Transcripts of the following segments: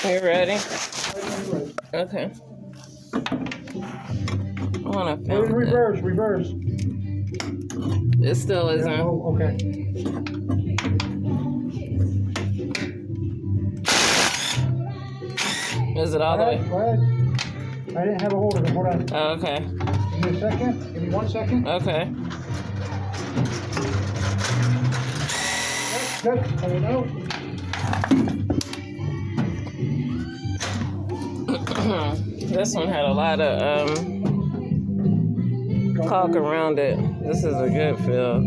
You ready? Okay. I want to film it. Reverse. It still isn't. Yeah, oh, okay. Is it all the way? Go ahead. I didn't have a hold of it. Hold on. Oh, okay. Give me a second. Give me 1 second. Okay. Good. Hold it out. This one had a lot of caulk around it. This is a good feel.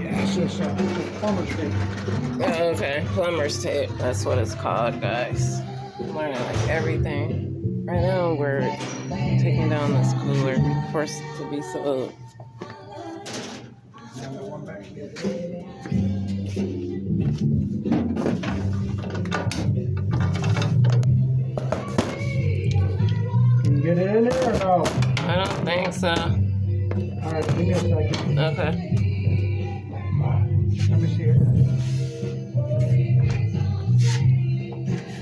Yeah, it's plumber's tape. Okay, plumber's tape. That's what it's called, guys. I'm learning like everything. Right now we're taking down this cooler for it to be sold. Can you get it in there or no? I don't think so. Alright, give me a second. Okay. Let me see it.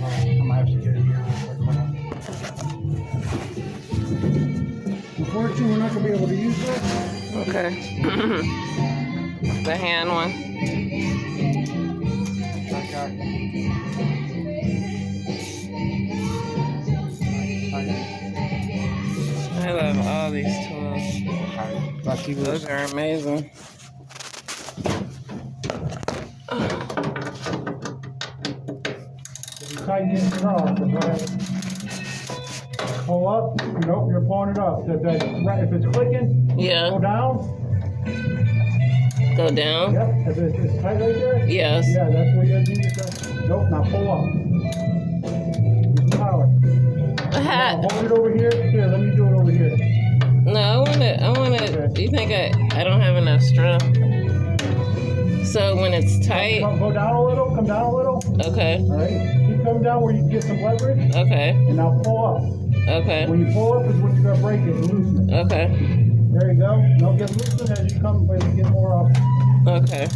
Alright, I might have to get it here real quick. Unfortunately, we're not going to be able to use this. Okay. The hand one. I love all these tools. Those are amazing. If you tighten it off, go ahead. Pull up. Nope, you're pulling it up. If it's clicking, Yeah. go down. Go down? Yep. If it's tight right there? Yes. Yeah, that's what you need to. Nope, now pull up. Use the power. Now, hold it over here. Here, let me do it over here. No, I want it. Okay. You think I don't have enough strength? So when it's tight. Go down a little, come down a little. Okay. All right. Keep coming down where you can get some leverage. Okay. And now pull up. Okay. When you pull up is when you're going to break it and loosen it. Okay. There you go. Now get loosened as you come, as you get more up. Okay.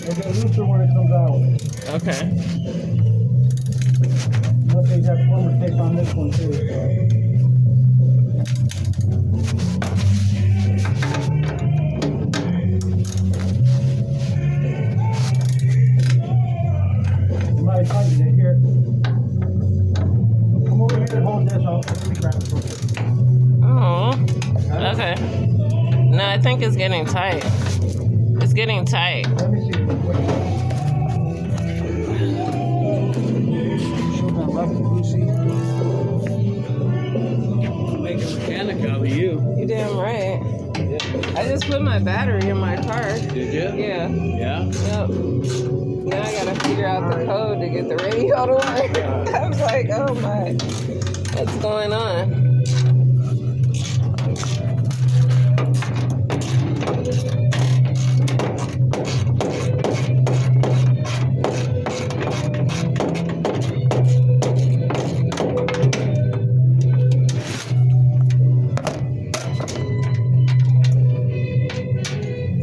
It'll get looser when it comes out. Okay. Unless they have plumber tape on this one too. You might tighten it here. Come over here and hold this up. Let me grab it real quick. Oh. Okay. No, I think it's getting tight. It's getting tight. Let me see. Make a mechanic out of you. You damn right. Yeah. I just put my battery in my car. Did you? Yeah. Yeah? Yep. Now I gotta figure out the code to get the radio to work. I was like, oh my, what's going on?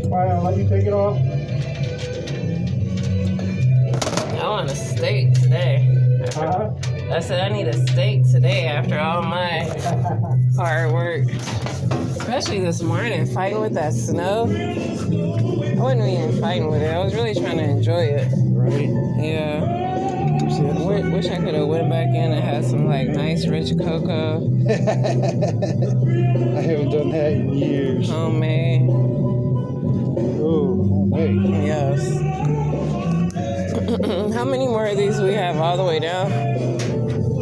Alright, I'll let you take it off. I want a steak today. I said I need a steak today after all my hard work. Especially this morning, fighting with that snow. I wasn't even fighting with it. I was really trying to enjoy it. Right. Yeah. Wish I could have went back in and had some like nice rich cocoa. I haven't done that in years. Homemade. Oh, homemade. Yes. How many more of these we have all the way down?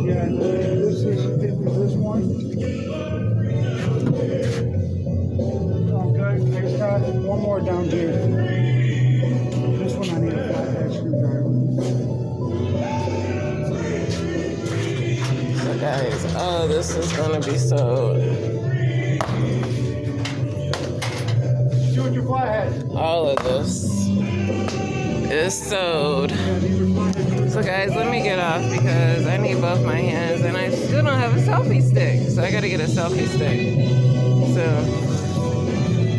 Yeah, this is this one. Oh, good. I just got one more down here. This one I need a flathead screwdriver. So guys, oh, this is gonna be sold. Shoot your flathead. All of this is sold. So guys, let me get off because I need both my hands and I still don't have have a selfie stick, so I gotta get a selfie stick.